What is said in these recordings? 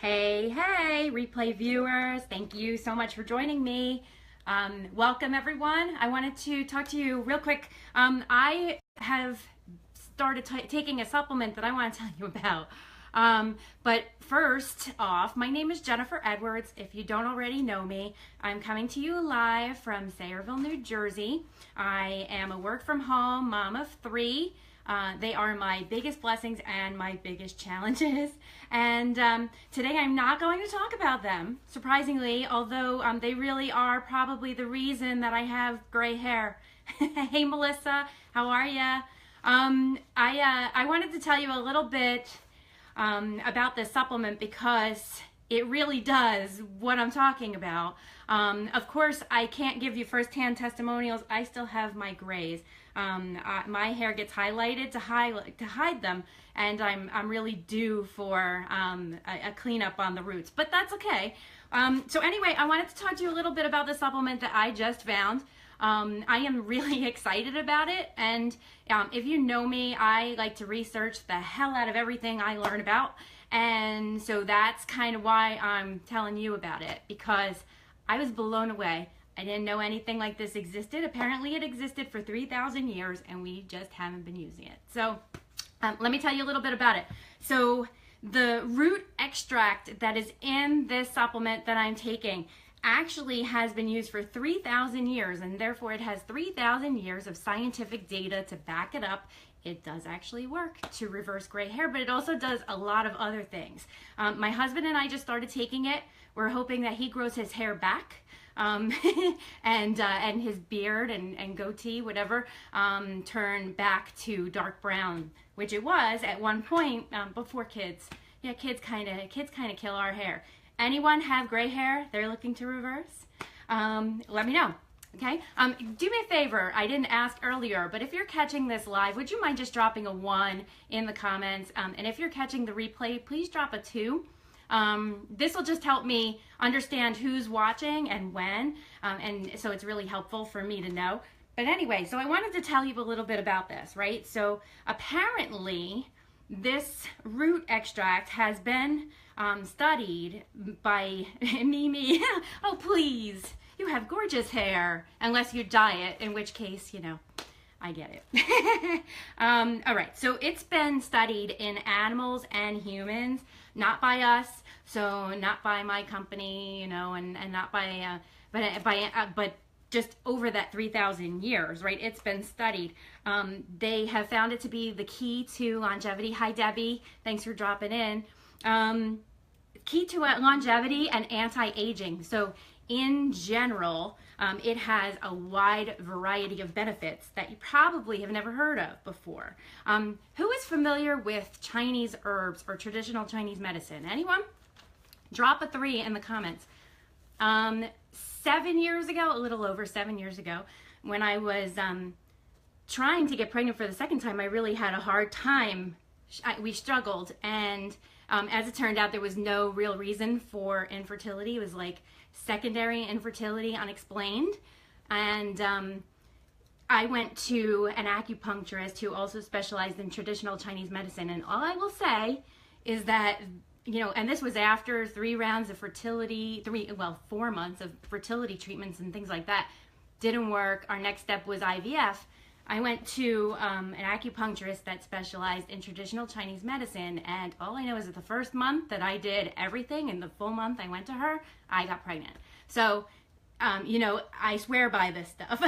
Hey, replay viewers. Thank you so much for joining me. Welcome, everyone. I wanted to talk to you real quick. I have started taking a supplement that I want to tell you about. But first off, my name is Jennifer Edwards. If you don't already know me, I'm coming to you live from Sayreville, New Jersey. I am a work from home mom of 3. They are my biggest blessings and my biggest challenges. And today I'm not going to talk about them, surprisingly, although they really are probably the reason that I have gray hair. Hey, Melissa, how are ya? I wanted to tell you a little bit about this supplement because it really does what I'm talking about. Of course, I can't give you firsthand testimonials. I still have my grays. My hair gets highlighted to hide them, and I'm really due for a cleanup on the roots, but that's okay. So anyway, I wanted to talk to you a little bit about the supplement that I just found. I am really excited about it, and if you know me, I like to research the hell out of everything I learn about, and so that's kind of why I'm telling you about it, because I was blown away. I didn't know anything like this existed. Apparently it existed for 3,000 years and we just haven't been using it. So let me tell you a little bit about it. So the root extract that is in this supplement that I'm taking actually has been used for 3,000 years, and therefore it has 3,000 years of scientific data to back it up. It does actually work to reverse gray hair, but it also does a lot of other things. My husband and I just started taking it. We're hoping that he grows his hair back. And his beard and goatee, whatever, turn back to dark brown, which it was at one point before kids. Yeah, kids kind of kill our hair. Anyone have gray hair they're looking to reverse? Let me know. Okay. Do me a favor. I didn't ask earlier, but if you're catching this live, would you mind just dropping a 1 in the comments? And if you're catching the replay, please drop a 2. This will just help me understand who's watching and when, and so it's really helpful for me to know. But anyway, so I wanted to tell you a little bit about this, right? So apparently this root extract has been studied by Mimi. Oh, please, you have gorgeous hair, unless you dye it, in which case, you know, I get it. All right, so it's been studied in animals and humans, not by us, so not by my company, you know, and not by, but just over that 3,000 years, right? It's been studied. They have found it to be the key to longevity. Hi, Debbie. Thanks for dropping in. Key to longevity and anti-aging. So in general, it has a wide variety of benefits that you probably have never heard of before. Who is familiar with Chinese herbs or traditional Chinese medicine? Anyone? Drop a 3 in the comments. 7 years ago, a little over 7 years ago, when I was trying to get pregnant for the second time, I really had a hard time. We struggled, and as it turned out, there was no real reason for infertility. It was like secondary infertility, unexplained. And I went to an acupuncturist who also specialized in traditional Chinese medicine. And all I will say is that, you know, and this was after 3 rounds of fertility, 4 months of fertility treatments and things like that, didn't work. Our next step was IVF. I went to an acupuncturist that specialized in traditional Chinese medicine, and all I know is that the first month that I did everything, and the full month I went to her, I got pregnant. So, you know, I swear by this stuff.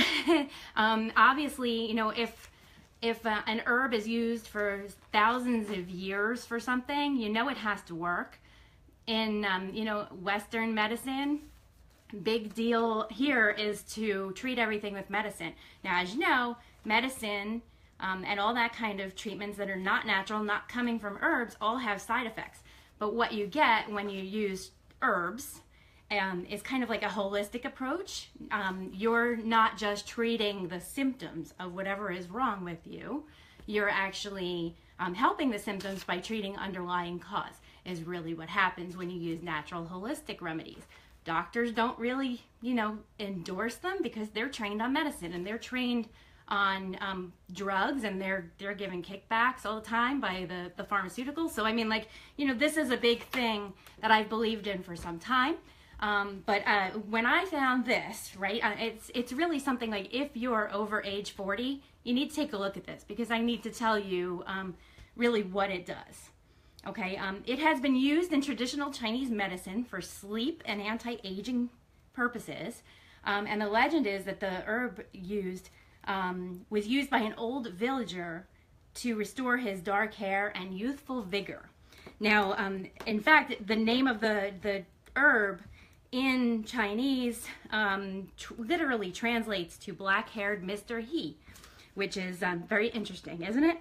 Obviously, you know, if an herb is used for thousands of years for something, you know it has to work. In, you know, Western medicine, big deal here is to treat everything with medicine. Now, as you know, medicine and all that kind of treatments that are not natural, not coming from herbs, all have side effects. But what you get when you use herbs is kind of like a holistic approach. You're not just treating the symptoms of whatever is wrong with you. You're actually helping the symptoms by treating underlying cause, is really what happens when you use natural holistic remedies. Doctors don't really, you know, endorse them because they're trained on medicine, and they're trained on drugs, and they're given kickbacks all the time by the pharmaceuticals. So I mean, like, you know, this is a big thing that I've believed in for some time. But when I found this, right, it's really something like, if you're over age 40, you need to take a look at this, because I need to tell you really what it does. Okay, it has been used in traditional Chinese medicine for sleep and anti-aging purposes. And the legend is that the herb was used by an old villager to restore his dark hair and youthful vigor. Now, in fact, the name of the herb in Chinese literally translates to black-haired Mr. He, which is very interesting, isn't it?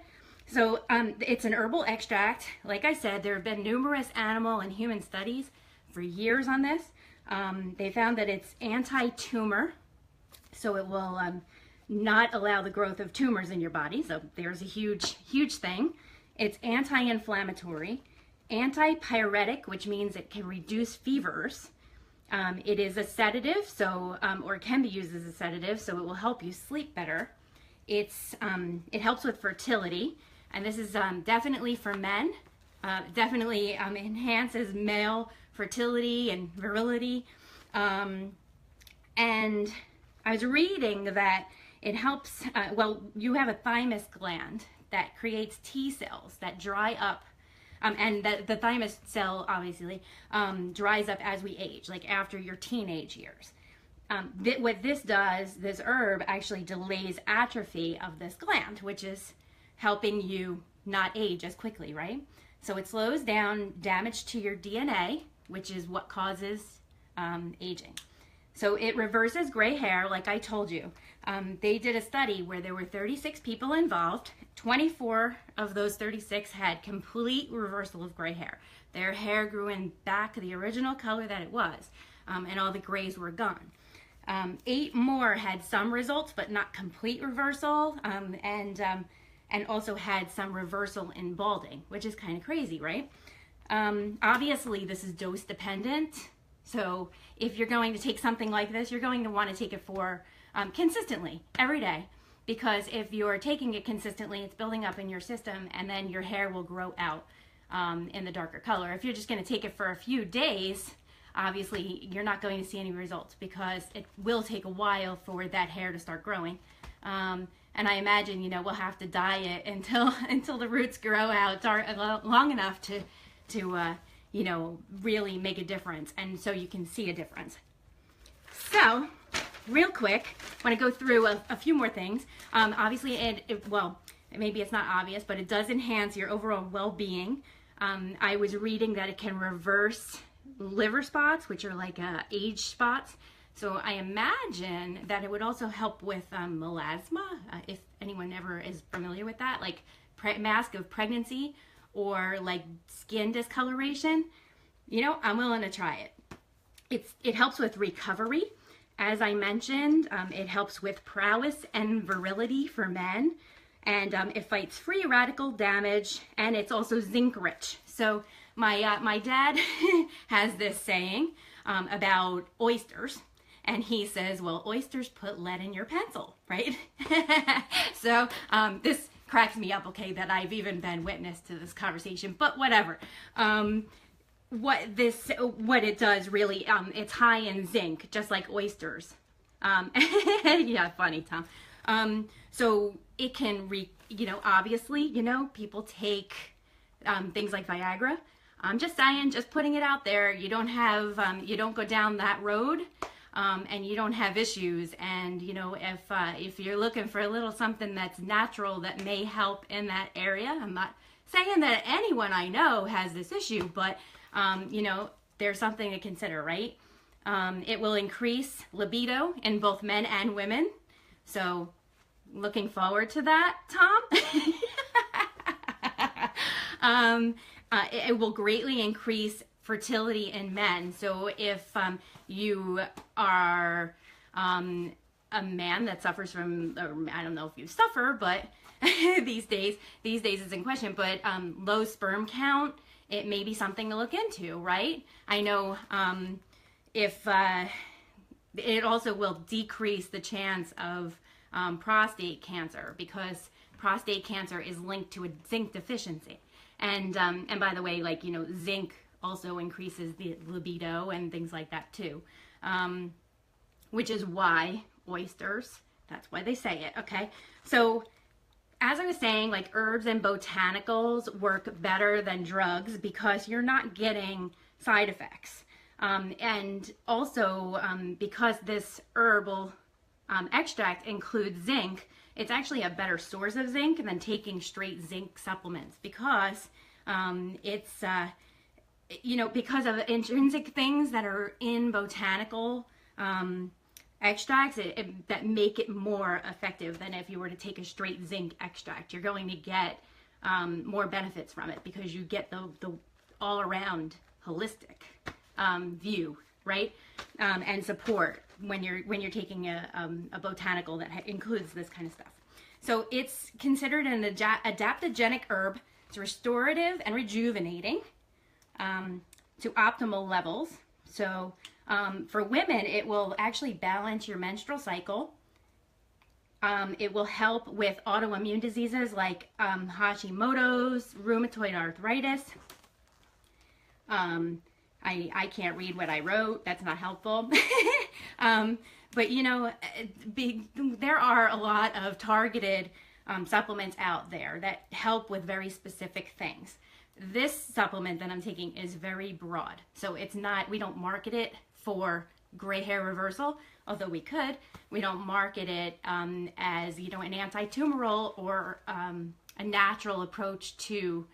So it's an herbal extract. Like I said, there have been numerous animal and human studies for years on this. They found that it's anti-tumor, so it will not allow the growth of tumors in your body. So there's a huge, huge thing. It's anti-inflammatory, antipyretic, which means it can reduce fevers. It is a sedative, so or can be used as a sedative, so it will help you sleep better. It helps with fertility, and this is definitely for men. Definitely enhances male fertility and virility. And I was reading that it helps, well, you have a thymus gland that creates T cells that dry up, and the thymus cell obviously dries up as we age, like after your teenage years. What this does, this herb actually delays atrophy of this gland, which is helping you not age as quickly, right? So it slows down damage to your DNA, which is what causes aging. So it reverses gray hair, like I told you. They did a study where there were 36 people involved. 24 of those 36 had complete reversal of gray hair. Their hair grew in back to the original color that it was, and all the grays were gone. 8 more had some results, but not complete reversal, and also had some reversal in balding, which is kind of crazy, right? Obviously, this is dose dependent. So if you're going to take something like this, you're going to want to take it for consistently, every day. Because if you're taking it consistently, it's building up in your system, and then your hair will grow out in the darker color. If you're just going to take it for a few days, obviously you're not going to see any results, because it will take a while for that hair to start growing. And I imagine, you know, we'll have to dye it until the roots grow out long enough to you know, really make a difference, and so you can see a difference. So, real quick, I want to go through a few more things. Obviously, well, maybe it's not obvious, but it does enhance your overall well-being. I was reading that it can reverse liver spots, which are like age spots. So I imagine that it would also help with melasma, if anyone ever is familiar with that, like mask of pregnancy, or like skin discoloration. You know, I'm willing to try it. It helps with recovery. As I mentioned, it helps with prowess and virility for men, and it fights free radical damage, and it's also zinc rich. So my dad has this saying about oysters, and he says, well, oysters put lead in your pencil, right? So this cracks me up, okay, that I've even been witness to this conversation, but whatever. What it does really, it's high in zinc, just like oysters. Yeah, funny, Tom. So it can, you know, obviously, you know, people take things like Viagra. I'm just saying, just putting it out there. You don't have, you don't go down that road. And you don't have issues, and you know, if you're looking for a little something that's natural that may help in that area, I'm not saying that anyone I know has this issue, but you know, there's something to consider, right? It will increase libido in both men and women, so looking forward to that, Tom. It will greatly increase fertility in men. So if you are a man that suffers from, or I don't know if you suffer, but these days is in question, but low sperm count, it may be something to look into, right? I know if it also will decrease the chance of prostate cancer, because prostate cancer is linked to a zinc deficiency. And by the way, like, you know, zinc also increases the libido and things like that too, which is why oysters, that's why they say it, okay? So as I was saying, like, herbs and botanicals work better than drugs because you're not getting side effects. And also, because this herbal extract includes zinc, it's actually a better source of zinc than taking straight zinc supplements, because it's, you know, because of intrinsic things that are in botanical extracts that make it more effective than if you were to take a straight zinc extract. You're going to get more benefits from it because you get the all-around holistic view, right? And support when you're taking a botanical that includes this kind of stuff. So it's considered an adaptogenic herb. It's restorative and rejuvenating to optimal levels. So for women, it will actually balance your menstrual cycle. It will help with autoimmune diseases like Hashimoto's, rheumatoid arthritis. I can't read what I wrote. That's not helpful. But, you know, there are a lot of targeted supplements out there that help with very specific things. This supplement that I'm taking is very broad. So it's not, we don't market it for gray hair reversal, although we could. We don't market it as, you know, an anti-tumoral or a natural approach to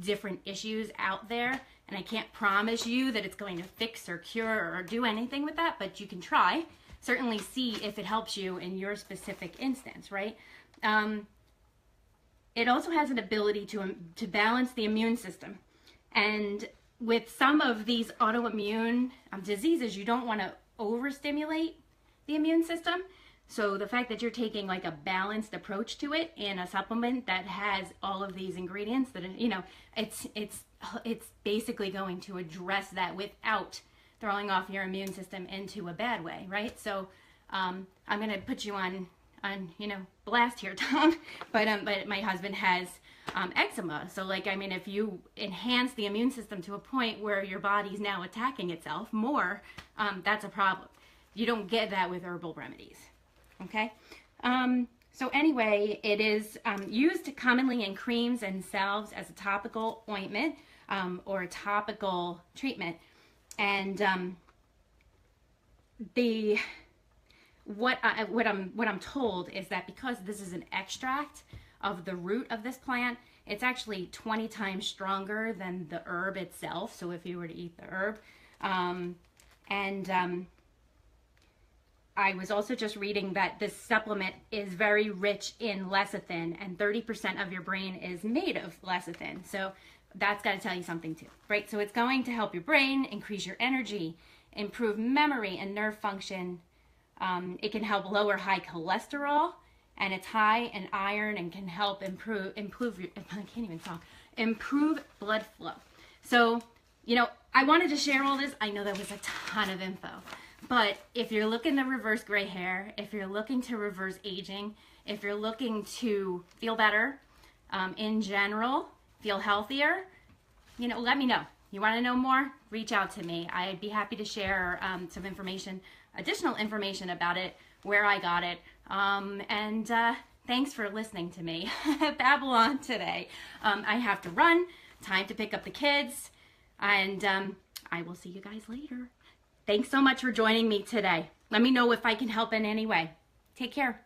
different issues out there. And I can't promise you that it's going to fix or cure or do anything with that, but you can try. Certainly see if it helps you in your specific instance, right? It also has an ability to balance the immune system. And with some of these autoimmune diseases, you don't want to overstimulate the immune system. So the fact that you're taking like a balanced approach to it in a supplement that has all of these ingredients, that, you know, it's basically going to address that without throwing off your immune system into a bad way, right? So I'm going to put you on you know, blast here, Tom, but my husband has eczema. So, like, I mean, if you enhance the immune system to a point where your body's now attacking itself more, that's a problem. You don't get that with herbal remedies, okay? So anyway, it is used commonly in creams and salves as a topical ointment or a topical treatment. And what I'm told is that because this is an extract of the root of this plant, it's actually 20 times stronger than the herb itself. So if you were to eat the herb, I was also just reading that this supplement is very rich in lecithin, and 30% of your brain is made of lecithin. So that's got to tell you something too, right? So it's going to help your brain, increase your energy, improve memory and nerve function. It can help lower high cholesterol, and it's high in iron and can help improve blood flow. So, you know, I wanted to share all this. I know that was a ton of info, but if you're looking to reverse gray hair, if you're looking to reverse aging, if you're looking to feel better, in general, feel healthier, you know, let me know. You want to know more? Reach out to me. I'd be happy to share some information, additional information about it, where I got it. Thanks for listening to me babble on today. I have to run. Time to pick up the kids. And I will see you guys later. Thanks so much for joining me today. Let me know if I can help in any way. Take care.